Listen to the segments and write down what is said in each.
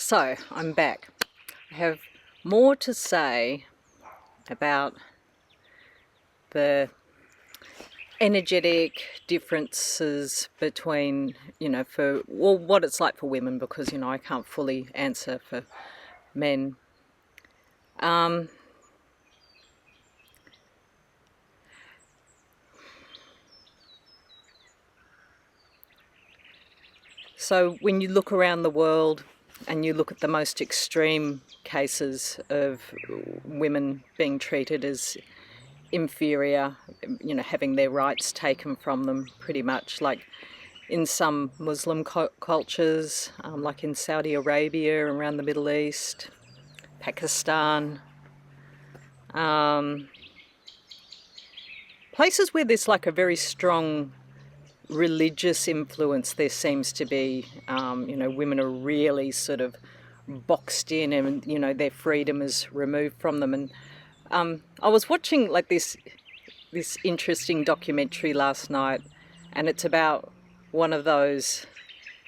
So, I'm back. I have more to say about the energetic differences between, what it's like for women, because, I can't fully answer for men. So when you look around the world and you look at the most extreme cases of women being treated as inferior, having their rights taken from them pretty much, like in some Muslim cultures, like in Saudi Arabia, around the Middle East, Pakistan, places where there's like a very strong religious influence. There seems to be, women are really sort of boxed in, and their freedom is removed from them. And I was watching like this interesting documentary last night, and it's about one of those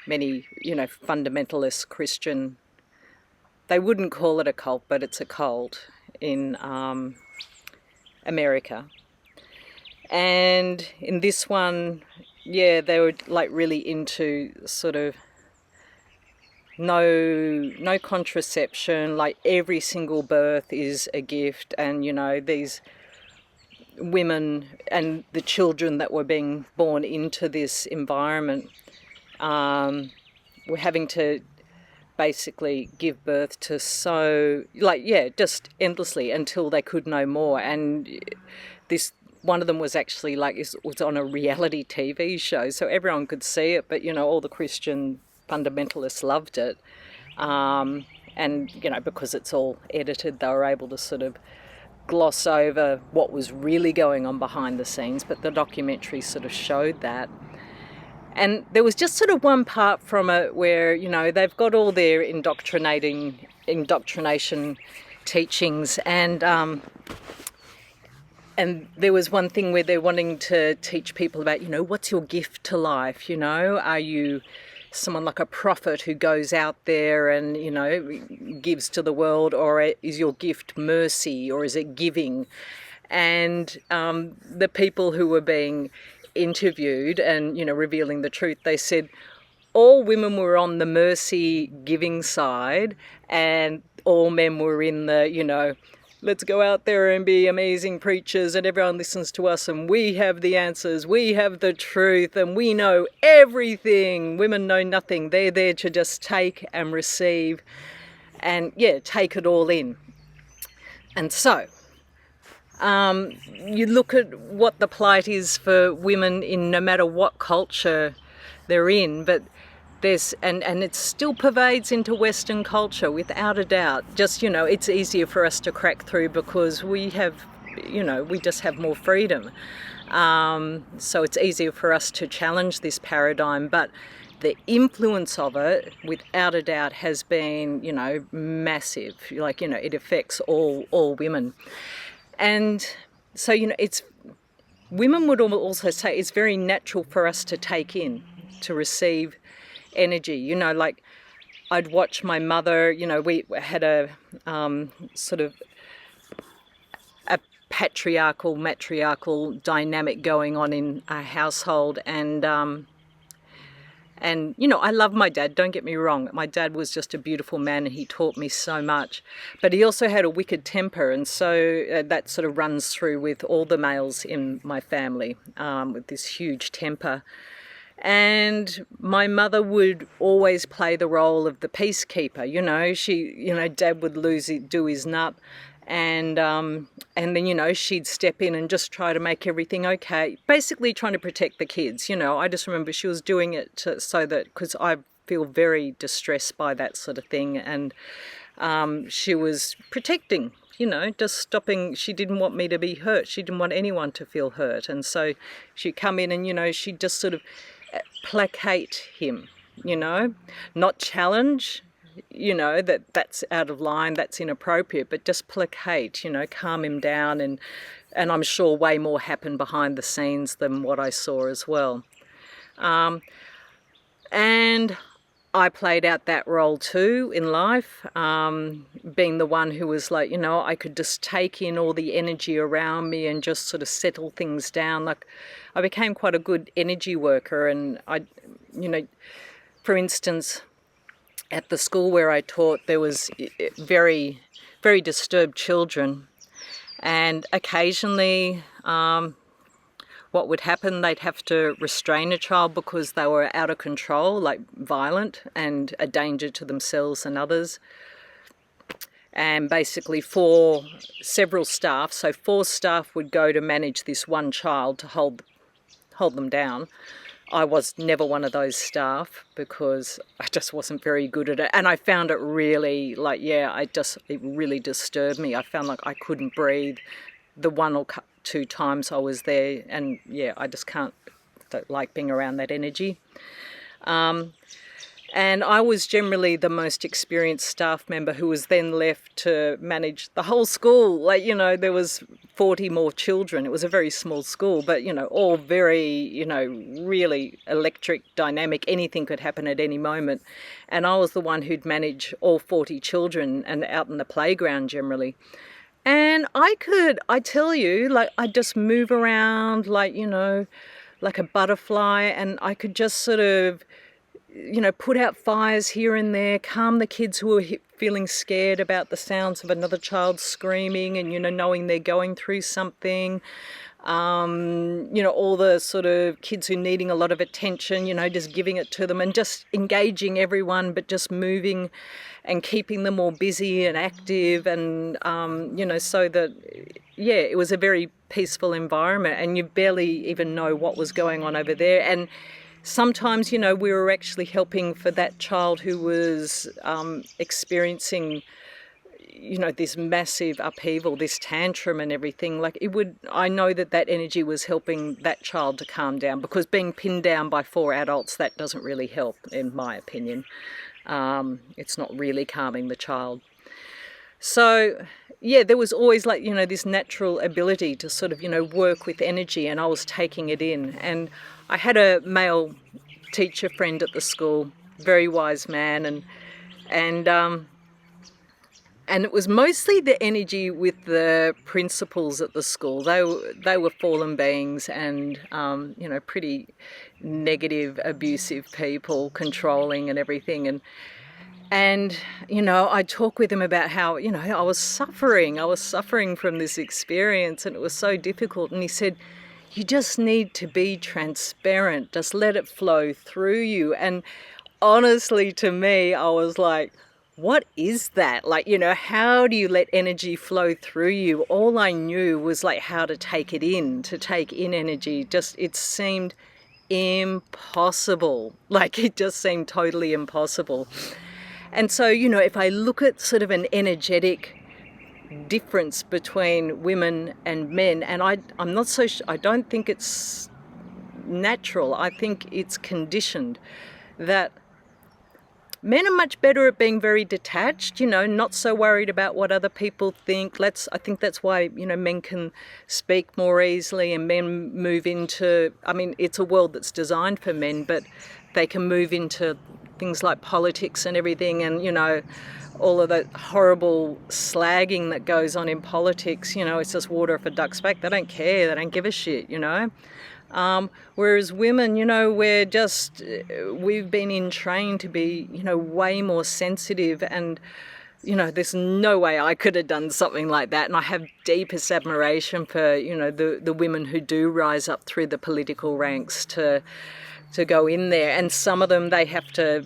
many fundamentalist Christian, they wouldn't call it a cult, but it's a cult in America. And in this one, they were like really into sort of no contraception, like every single birth is a gift, and these women and the children that were being born into this environment were having to basically give birth to just endlessly until they could no more. And this one of them was actually was on a reality TV show, so everyone could see it, but all the Christian fundamentalists loved it, and because it's all edited, they were able to sort of gloss over what was really going on behind the scenes, but the documentary sort of showed that. And there was just sort of one part from it where they've got all their indoctrination teachings, and there was one thing where they're wanting to teach people about, what's your gift to life? Are you someone like a prophet who goes out there and, gives to the world, or is your gift mercy, or is it giving? And the people who were being interviewed and, revealing the truth, they said all women were on the mercy giving side, and all men were in the, let's go out there and be amazing preachers and everyone listens to us and we have the answers, we have the truth, and we know everything. Women know nothing. They're there to just take and receive and, take it all in. And so, you look at what the plight is for women in no matter what culture they're in, but there's, and it still pervades into Western culture without a doubt. Just, it's easier for us to crack through because we have, we just have more freedom. So it's easier for us to challenge this paradigm, but the influence of it, without a doubt, has been, massive. Like, it affects all women. And so, it's, women would also say it's very natural for us to take in, to receive energy. Like I'd watch my mother, we had a sort of a matriarchal dynamic going on in our household, and I love my dad, don't get me wrong. My dad was just a beautiful man and he taught me so much, but he also had a wicked temper, and so that sort of runs through with all the males in my family, with this huge temper. And my mother would always play the role of the peacekeeper. Dad would do his nut, and then she'd step in and just try to make everything okay. Basically, trying to protect the kids. I just remember she was doing it so that, because I feel very distressed by that sort of thing, and she was protecting. Just stopping. She didn't want me to be hurt. She didn't want anyone to feel hurt, and so she'd come in and she'd just sort of placate him, not challenge, that's out of line, that's inappropriate, but just placate, calm him down, and I'm sure way more happened behind the scenes than what I saw as well. And I played out that role too in life, being the one who was like, I could just take in all the energy around me and just sort of settle things down. Like, I became quite a good energy worker, and for instance, at the school where I taught, there was very, very disturbed children, and occasionally what would happen, they'd have to restrain a child because they were out of control, like violent and a danger to themselves and others. And basically several staff, so 4 staff would go to manage this one child to hold them down. I was never one of those staff because I just wasn't very good at it. And I found it really, it really disturbed me. I found like I couldn't breathe the 1 or 2 times I was there. And I just don't like being around that energy. And I was generally the most experienced staff member who was then left to manage the whole school. There was 40 more children. It was a very small school, but, all very, really electric, dynamic. Anything could happen at any moment. And I was the one who'd manage all 40 children and out in the playground generally. And I tell you, I'd just move around like a butterfly, and I could just sort of, put out fires here and there, calm the kids who were feeling scared about the sounds of another child screaming and, knowing they're going through something. All the sort of kids who are needing a lot of attention, just giving it to them and just engaging everyone, but just moving and keeping them all busy and active and, so that, it was a very peaceful environment and you barely even know what was going on over there. And sometimes, we were actually helping for that child who was experiencing, this massive upheaval, this tantrum and everything. I know that energy was helping that child to calm down, because being pinned down by 4 adults, that doesn't really help, in my opinion. It's not really calming the child. So, there was always this natural ability to sort of, work with energy, and I was taking it in. And I had a male teacher friend at the school, very wise man, and it was mostly the energy with the principals at the school. They were fallen beings and, pretty negative, abusive people, controlling and everything. And I talk with him about how, I was suffering from this experience and it was so difficult. And he said, you just need to be transparent, just let it flow through you. And honestly, to me, I was like, what is that? How do you let energy flow through you? All I knew was how to take it in, to take in energy. It seemed impossible. It just seemed totally impossible. And so, if I look at sort of an energetic difference between women and men, and I'm not so I don't think it's natural. I think it's conditioned, that men are much better at being very detached, not so worried about what other people think. I think that's why, men can speak more easily and men move into, it's a world that's designed for men, but they can move into things like politics and everything, and, all of the horrible slagging that goes on in politics, it's just water off a duck's back. They don't care, they don't give a shit, Whereas women, we've been trained to be, way more sensitive, and, there's no way I could have done something like that. And I have deepest admiration for, the women who do rise up through the political ranks to go in there. And some of them, they have to,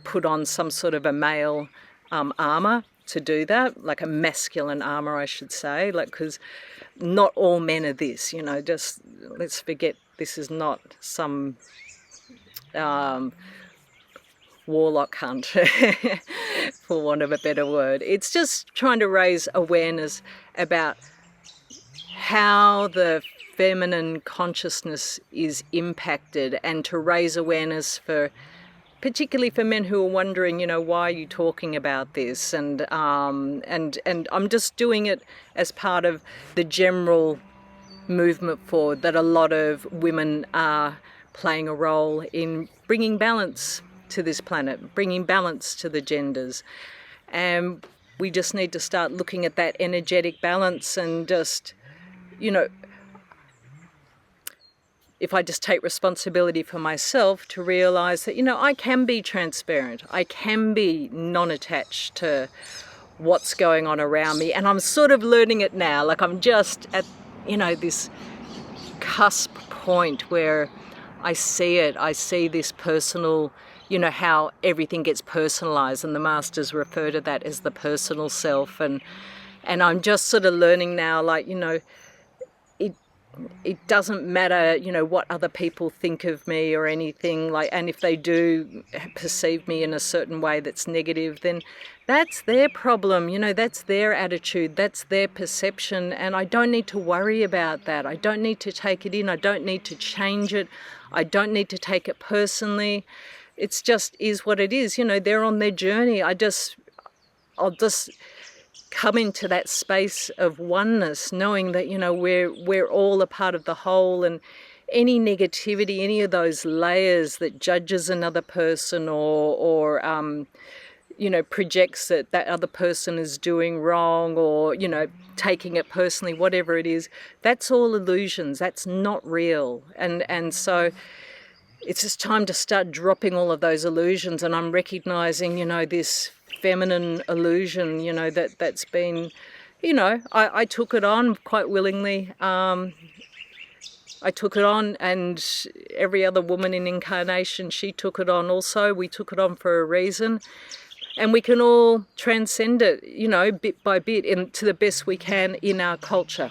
put on some sort of a male armour to do that, like a masculine armour, I should say, because not all men are this, just let's forget this is not some warlock hunt, for want of a better word. It's just trying to raise awareness about how the feminine consciousness is impacted, and to raise awareness particularly for men who are wondering, why are you talking about this? And I'm just doing it as part of the general movement forward, that a lot of women are playing a role in bringing balance to this planet, bringing balance to the genders. And we just need to start looking at that energetic balance and just, you know, if I just take responsibility for myself to realise that, you know, I can be transparent, I can be non-attached to what's going on around me, and I'm sort of learning it now. Like, I'm just at, you know, this cusp point where I see it. I see this personal, you know, how everything gets personalised, and the masters refer to that as the personal self, and I'm just sort of learning now, like, you know, it doesn't matter, you know, what other people think of me or anything, like, and if they do perceive me in a certain way that's negative, then that's their problem, you know, that's their attitude, that's their perception, and I don't need to worry about that. I don't need to take it in, I don't need to change it, I don't need to take it personally. It's just is what it is, you know, they're on their journey. I'll just come into that space of oneness, knowing that, you know, we're all a part of the whole, and any negativity, any of those layers that judges another person or you know, projects that other person is doing wrong, or, you know, taking it personally, whatever it is, that's all illusions. That's not real. And so it's just time to start dropping all of those illusions, and I'm recognizing, you know, this feminine illusion, you know, that's been, you know, I took it on quite willingly. I took it on, and every other woman in incarnation, she took it on also. We took it on for a reason, and we can all transcend it, you know, bit by bit, and to the best we can in our culture.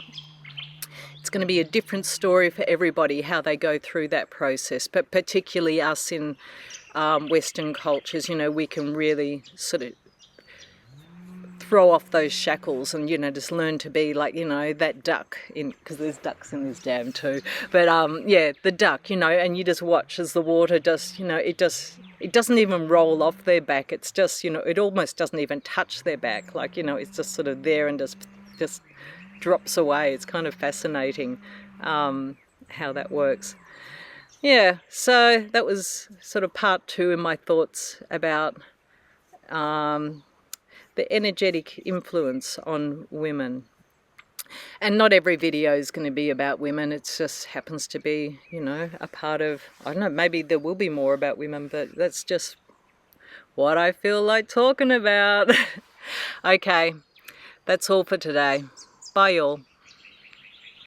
It's going to be a different story for everybody, how they go through that process, but particularly us in Western cultures, you know, we can really sort of throw off those shackles and, you know, just learn to be like, you know, that duck, in because there's ducks in this dam too, but yeah, the duck, you know, and you just watch as the water just, you know, it doesn't even roll off their back. It's just, you know, it almost doesn't even touch their back, like, you know, it's just sort of there and just drops away. It's kind of fascinating how that works. Yeah, so that was sort of part 2 in my thoughts about the energetic influence on women. And not every video is going to be about women. It just happens to be, you know, a part of, I don't know, maybe there will be more about women, but that's just what I feel like talking about. Okay, that's all for today. Bye, y'all.